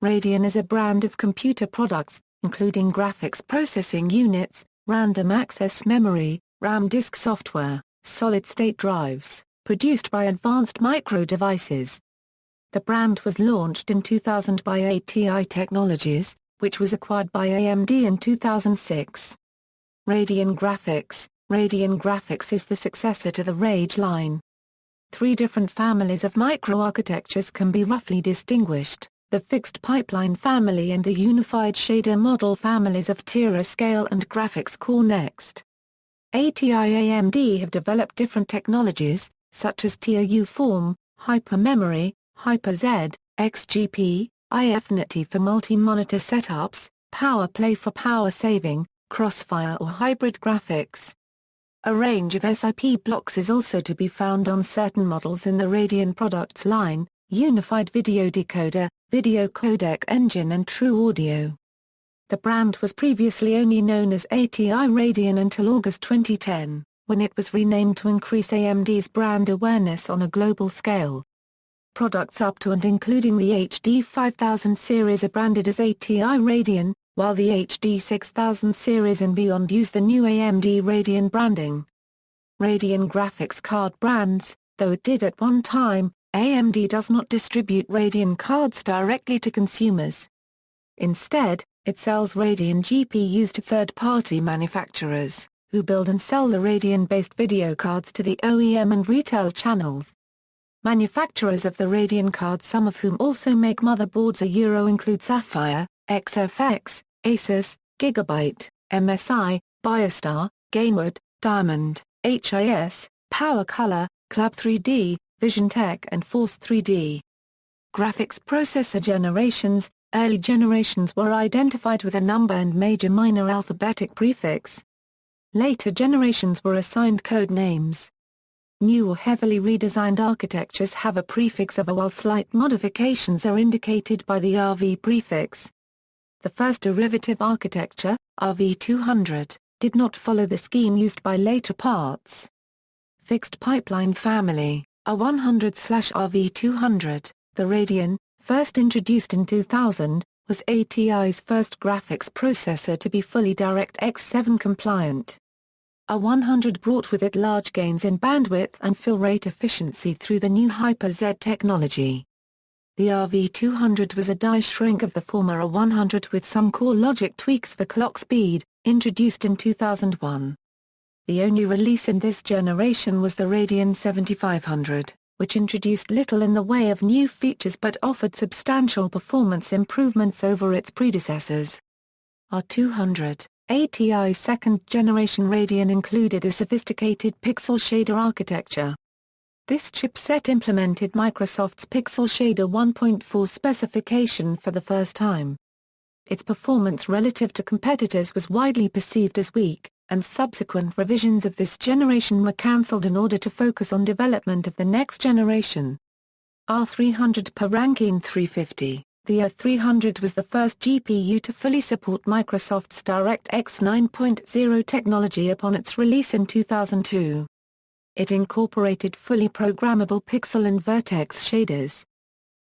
Radeon is a brand of computer products, including graphics processing units, random access memory, RAM disk software, solid-state drives, produced by Advanced Micro Devices. The brand was launched in 2000 by ATI Technologies, which was acquired by AMD in 2006. Radian Graphics. Radian Graphics is the successor to the RAID line. Three different families of microarchitectures can be roughly distinguished: the fixed pipeline family and the unified shader model families of Tira Scale and Graphics Core Next. ATI-AMD have developed different technologies, such as TIU Form, Hyper-Memory, Hyper-Z, XGP, IFNITY for multi-monitor setups, PowerPlay for power saving, Crossfire or hybrid graphics. A range of SIP blocks is also to be found on certain models in the Radeon products line: Unified Video Decoder, Video Codec Engine and True Audio. The brand was previously only known as ATI Radeon until August 2010, when it was renamed to increase AMD's brand awareness on a global scale. Products up to and including the HD 5000 series are branded as ATI Radeon, while the HD 6000 series and beyond use the new AMD Radeon branding. Radeon graphics card brands. Though it did at one time, AMD does not distribute Radeon cards directly to consumers. Instead, it sells Radeon GPUs to third-party manufacturers, who build and sell the Radeon-based video cards to the OEM and retail channels. Manufacturers of the Radeon cards, some of whom also make motherboards, include Sapphire, XFX, Asus, Gigabyte, MSI, Biostar, Gamewood, Diamond, HIS, PowerColor, Club 3D, VisionTech and Force 3D. Graphics processor generations. Early generations were identified with a number and major minor alphabetic prefix. Later generations were assigned code names. New or heavily redesigned architectures have a prefix of A, while slight modifications are indicated by the RV prefix. The first derivative architecture, RV200, did not follow the scheme used by later parts. Fixed pipeline family, A100/RV200, the Radeon, first introduced in 2000, was ATI's first graphics processor to be fully DirectX 7 compliant. A100 brought with it large gains in bandwidth and fill rate efficiency through the new Hyper-Z technology. The RV200 was a die shrink of the former A100 with some core logic tweaks for clock speed, introduced in 2001. The only release in this generation was the Radeon 7500, which introduced little in the way of new features but offered substantial performance improvements over its predecessors. R200, ATI's second-generation Radeon, included a sophisticated pixel shader architecture. This chipset implemented Microsoft's Pixel Shader 1.4 specification for the first time. Its performance relative to competitors was widely perceived as weak, and subsequent revisions of this generation were cancelled in order to focus on development of the next generation. R300 per Rankine 350. The R300 was the first GPU to fully support Microsoft's DirectX 9.0 technology upon its release in 2002. It incorporated fully programmable pixel and vertex shaders.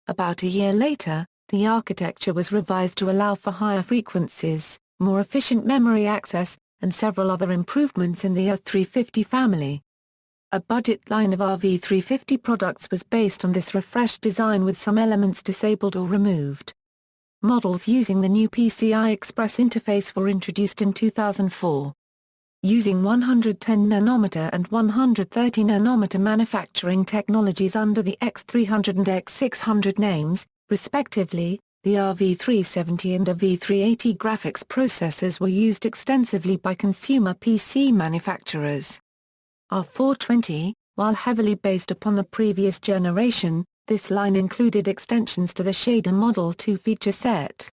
About a year later, the architecture was revised to allow for higher frequencies, more efficient memory access, and several other improvements in the R350 family. A budget line of RV350 products was based on this refreshed design with some elements disabled or removed. Models using the new PCI Express interface were introduced in 2004. Using 110nm and 130nm manufacturing technologies under the X300 and X600 names, respectively, the RV370 and RV380 graphics processors were used extensively by consumer PC manufacturers. R420, while heavily based upon the previous generation, this line included extensions to the Shader Model 2 feature set.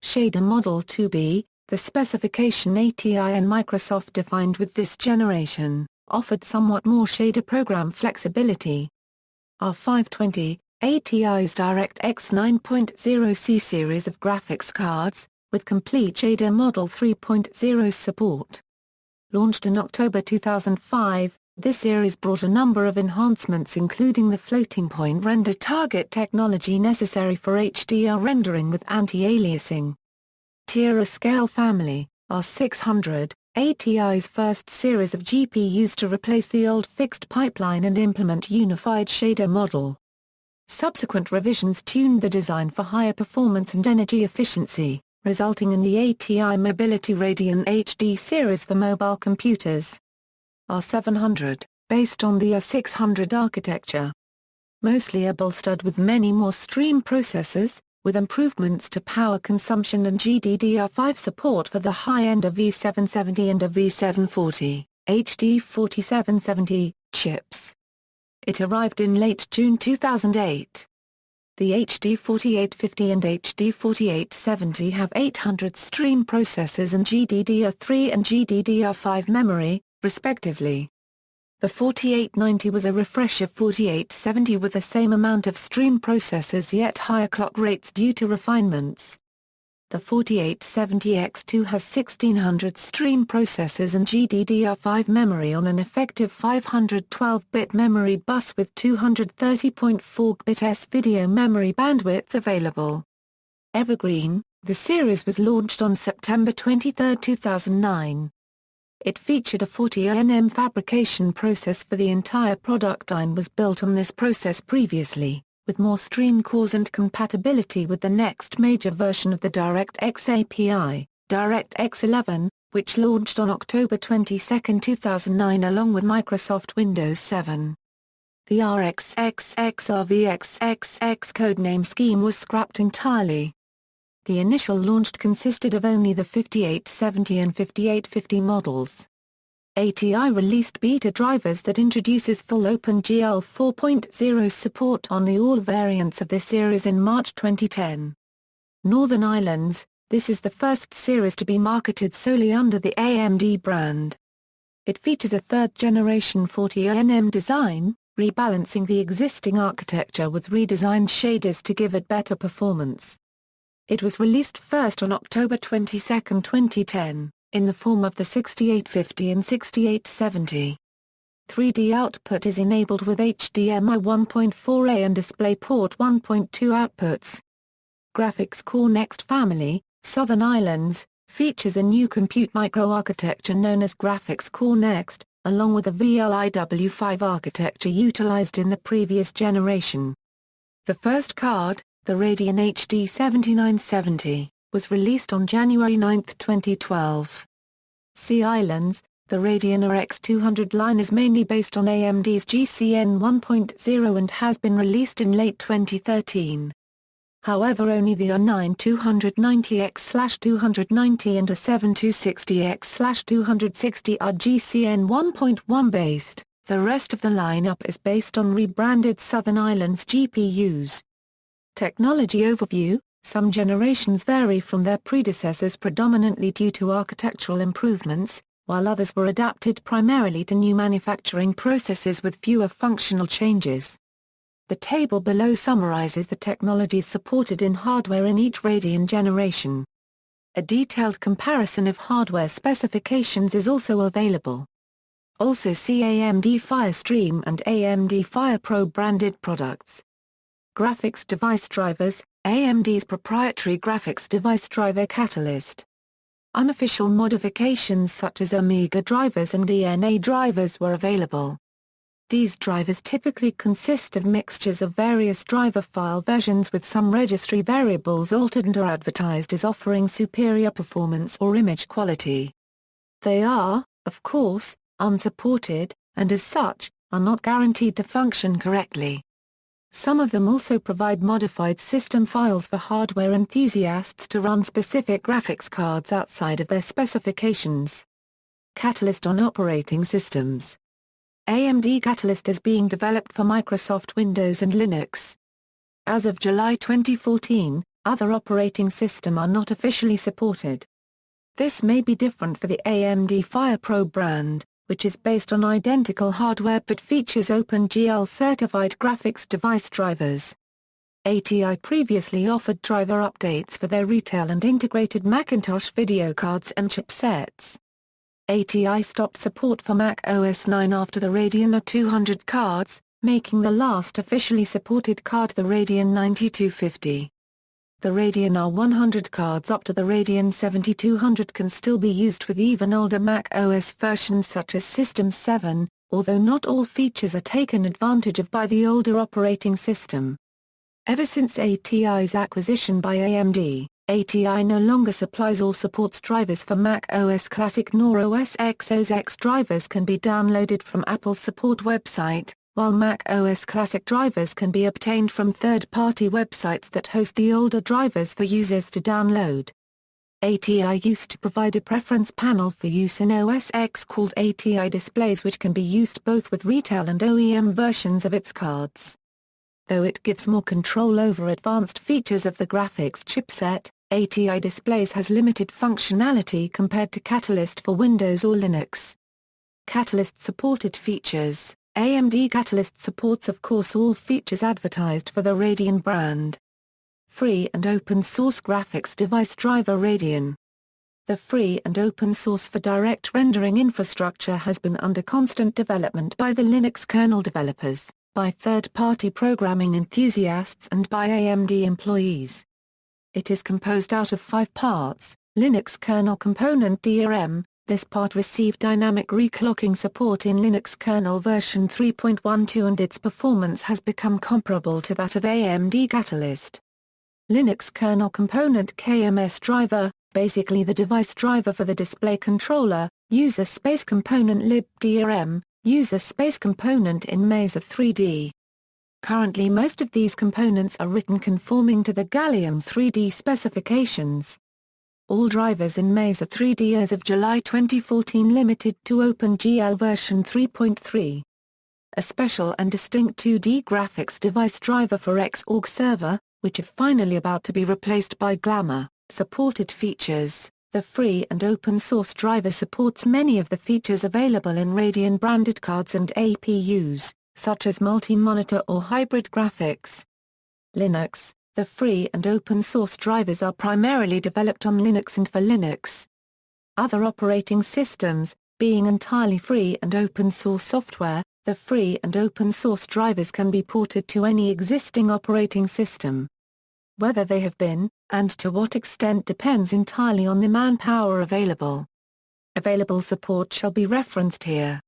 Shader Model 2B, the specification ATI and Microsoft defined with this generation, offered somewhat more shader program flexibility. R520, ATI's DirectX 9.0 series of graphics cards, with complete Shader Model 3.0 support. Launched in October 2005, This series brought a number of enhancements including the floating-point render target technology necessary for HDR rendering with anti-aliasing. Tier Scale Family, R600, ATI's first series of GPUs to replace the old fixed pipeline and implement unified shader model. Subsequent revisions tuned the design for higher performance and energy efficiency, resulting in the ATI Mobility Radeon HD series for mobile computers. R700, based on the R600 architecture. Mostly bolstered with many more stream processors, with improvements to power consumption and GDDR5 support for the high end of V770 and of V740, HD 4770, chips. It arrived in late June 2008. The HD 4850 and HD 4870 have 800 stream processors and GDDR3 and GDDR5 memory, respectively. The 4890 was a refresh of 4870 with the same amount of stream processors yet higher clock rates due to refinements. The 4870X2 has 1600 stream processors and GDDR5 memory on an effective 512-bit memory bus with 230.4-bit S-video memory bandwidth available. Evergreen, the series was launched on September 23, 2009. It featured a 40nm fabrication process for the entire product line was built on this process previously, with more stream cores and compatibility with the next major version of the DirectX API, DirectX 11, which launched on October 22, 2009 along with Microsoft Windows 7. The RxXXRVXXX codename scheme was scrapped entirely. The initial launch consisted of only the 5870 and 5850 models. ATI released beta drivers that introduces full OpenGL 4.0 support on all variants of this series in March 2010. Northern Islands, this is the first series to be marketed solely under the AMD brand. It features a third-generation 40nm design, rebalancing the existing architecture with redesigned shaders to give it better performance. It was released first on October 22, 2010, in the form of the 6850 and 6870. 3D output is enabled with HDMI 1.4a and DisplayPort 1.2 outputs. Graphics Core Next family, Southern Islands, features a new compute microarchitecture known as Graphics Core Next, along with a VLIW5 architecture utilized in the previous generation. The first card, the Radeon HD 7970, was released on January 9, 2012. Sea Islands, the Radeon RX 200 line is mainly based on AMD's GCN 1.0 and has been released in late 2013. However, only the i9 290X/290 and a 7260X/260 are GCN 1.1 based. The rest of the lineup is based on rebranded Southern Islands GPUs. Technology overview: some generations vary from their predecessors predominantly due to architectural improvements, while others were adapted primarily to new manufacturing processes with fewer functional changes. The table below summarizes the technologies supported in hardware in each Radeon generation. A detailed comparison of hardware specifications is also available. Also see AMD Firestream and AMD FirePro branded products. Graphics device drivers, AMD's proprietary graphics device driver Catalyst. Unofficial modifications such as Amiga drivers and DNA drivers were available. These drivers typically consist of mixtures of various driver file versions with some registry variables altered and are advertised as offering superior performance or image quality. They are, of course, unsupported, and as such, are not guaranteed to function correctly. Some of them also provide modified system files for hardware enthusiasts to run specific graphics cards outside of their specifications. Catalyst on operating systems. AMD Catalyst is being developed for Microsoft Windows and Linux. As of July 2014, other operating systems are not officially supported. This may be different for the AMD FirePro brand, which is based on identical hardware but features OpenGL-certified graphics device drivers. ATI previously offered driver updates for their retail and integrated Macintosh video cards and chipsets. ATI stopped support for Mac OS 9 after the Radeon R200 cards, making the last officially supported card the Radeon 9250. The Radeon R100 cards up to the Radeon 7200 can still be used with even older Mac OS versions such as System 7, although not all features are taken advantage of by the older operating system. Ever since ATI's acquisition by AMD, ATI no longer supplies or supports drivers for Mac OS Classic nor OS X. Those X drivers can be downloaded from Apple's support website, while Mac OS Classic drivers can be obtained from third-party websites that host the older drivers for users to download. ATI used to provide a preference panel for use in OS X called ATI displays, which can be used both with retail and OEM versions of its cards. Though it gives more control over advanced features of the graphics chipset, ATI displays has limited functionality compared to Catalyst for Windows or Linux. Catalyst-supported features. AMD Catalyst supports of course all features advertised for the Radeon brand. Free and open source graphics device driver Radeon. The free and open source for direct rendering infrastructure has been under constant development by the Linux kernel developers, by third-party programming enthusiasts and by AMD employees. It is composed out of 5 parts: Linux kernel component {DRM}. This part received dynamic reclocking support in Linux kernel version 3.12 and its performance has become comparable to that of AMD Catalyst. Linux kernel component KMS driver, basically the device driver for the display controller, user space component libDRM, user space component in Mesa 3D. Currently most of these components are written conforming to the Gallium 3D specifications. All drivers in Mesa 3D as of July 2014 limited to OpenGL version 3.3. A special and distinct 2D graphics device driver for Xorg server, which is finally about to be replaced by Glamour, supported features. The free and open source driver supports many of the features available in Radeon branded cards and APUs, such as multi-monitor or hybrid graphics. Linux. The free and open source drivers are primarily developed on Linux and for Linux. Other operating systems, being entirely free and open source software, the free and open source drivers can be ported to any existing operating system. Whether they have been, and to what extent depends entirely on the manpower available. Available support shall be referenced here.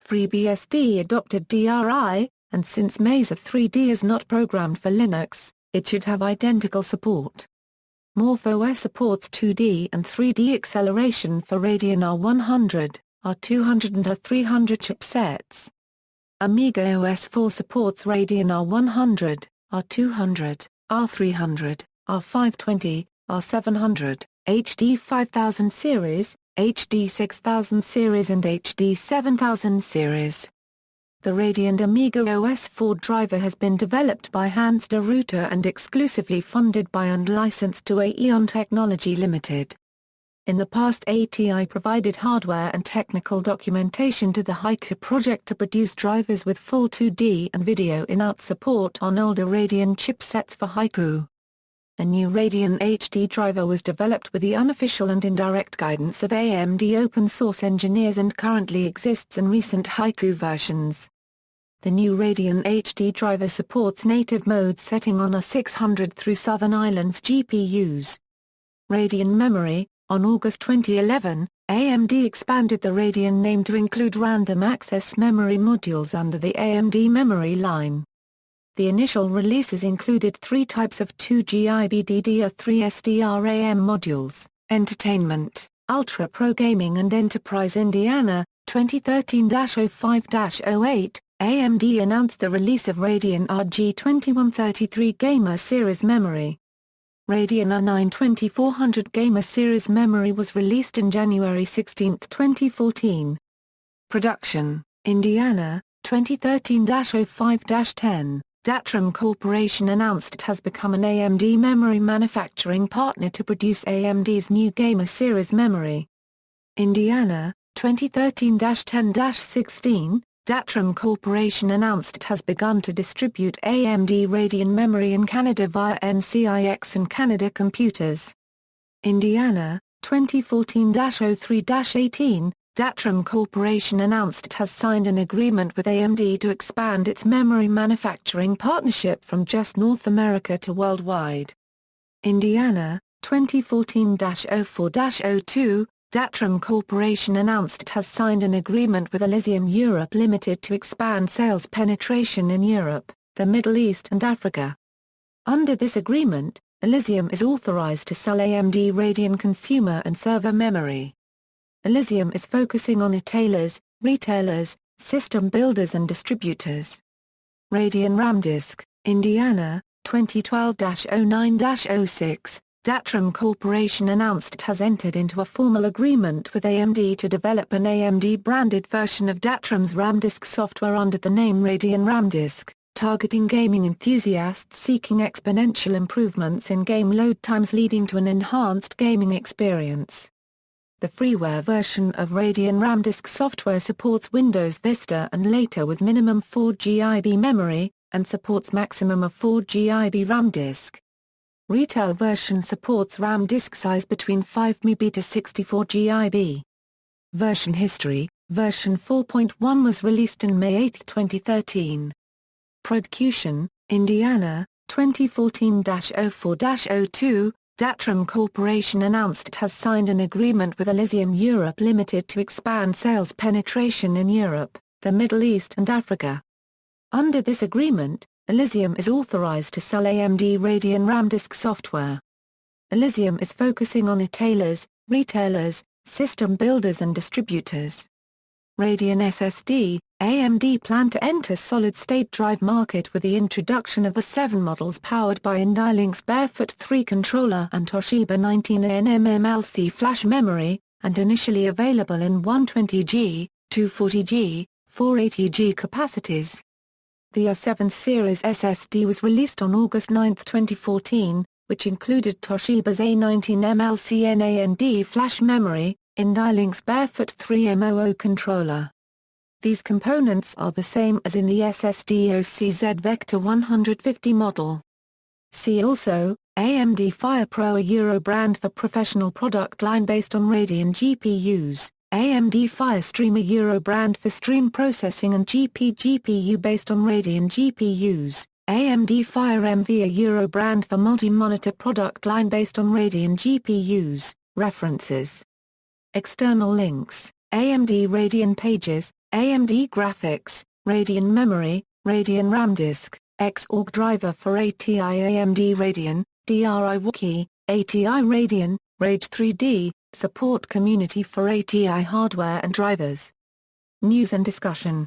FreeBSD adopted DRI, and since Mesa 3D is not programmed for Linux, it should have identical support. MorphOS supports 2D and 3D acceleration for Radeon R100, R200 and R300 chipsets. Amiga OS 4 supports Radeon R100, R200, R300, R520, R700, HD 5000 series, HD 6000 series and HD 7000 series. The Radeon Amiga OS 4 driver has been developed by Hans de Ruyter and exclusively funded by and licensed to ATI Technologies Limited. In the past ATI provided hardware and technical documentation to the Haiku project to produce drivers with full 2D and video in-out support on older Radeon chipsets for Haiku. A new Radeon HD driver was developed with the unofficial and indirect guidance of AMD open-source engineers and currently exists in recent Haiku versions. The new Radeon HD driver supports native mode setting on A600 through Southern Islands GPUs. Radian Memory. On August 2011, AMD expanded the Radeon name to include random access memory modules under the AMD memory line. The initial releases included 3 types of 2GIBDD or 3 SDRAM modules: Entertainment, Ultra Pro Gaming and Enterprise. Indiana, 2013-05-08, AMD announced the release of Radeon RG2133 Gamer Series Memory. Radeon R9 2400 Gamer Series Memory was released in January 16, 2014. Production, Indiana, 2013-05-10. Datrum Corporation announced it has become an AMD memory manufacturing partner to produce AMD's new Gamer Series memory. Indiana, 2013-10-16. Datrum Corporation announced it has begun to distribute AMD Radian Memory in Canada via NCIX and Canada Computers. Indiana, 2014-03-18. Datrum Corporation announced it has signed an agreement with AMD to expand its memory manufacturing partnership from just North America to worldwide. Indiana, 2014-04-02, Datrum Corporation announced it has signed an agreement with Elysium Europe Limited to expand sales penetration in Europe, the Middle East and Africa. Under this agreement, Elysium is authorized to sell AMD Radeon consumer and server memory. Elysium is focusing on retailers, system builders and distributors. Radian RAM Disk, Indiana, 2012-09-06, Datrum Corporation announced it has entered into a formal agreement with AMD to develop an AMD-branded version of Datrum's RAM disk software under the name Radian RAM Disk, targeting gaming enthusiasts seeking exponential improvements in game load times leading to an enhanced gaming experience. The freeware version of Radian RAM Disk software supports Windows Vista and later with minimum 4 GB memory, and supports maximum of 4 GB RAM disk. Retail version supports RAM disk size between 5 MB to 64 GB. Version history: version 4.1 was released on May 8, 2013. Attribution, Indiana, 2014-04-02, Datrum Corporation announced it has signed an agreement with Elysium Europe Limited to expand sales penetration in Europe, the Middle East and Africa. Under this agreement, Elysium is authorized to sell AMD Radeon RAM disk software. Elysium is focusing on retailers, system builders and distributors. Radeon SSD, AMD plan to enter solid-state drive market with the introduction of A7 models powered by Indilink's Barefoot 3 controller and Toshiba 19nm flash memory, and initially available in 120G, 240G, 480G capacities. The A7 series SSD was released on August 9, 2014, which included Toshiba's A19nm CNAND flash memory, Indilink's Barefoot 3 MOO controller. These components are the same as in the SSD OCZ Vector 150 model. See also, AMD FirePro, a Euro brand for professional product line based on Radeon GPUs, AMD FireStream, a Euro brand for stream processing and GPU based on Radeon GPUs, AMD FireMV, a Euro brand for multi-monitor product line based on Radeon GPUs. References. External links: AMD Radeon pages, AMD graphics, Radian Memory, Radian RAM Disk, Xorg driver for ATI AMD Radeon, DRI Wiki, ATI Radeon, Rage 3D, support community for ATI hardware and drivers. News and discussion.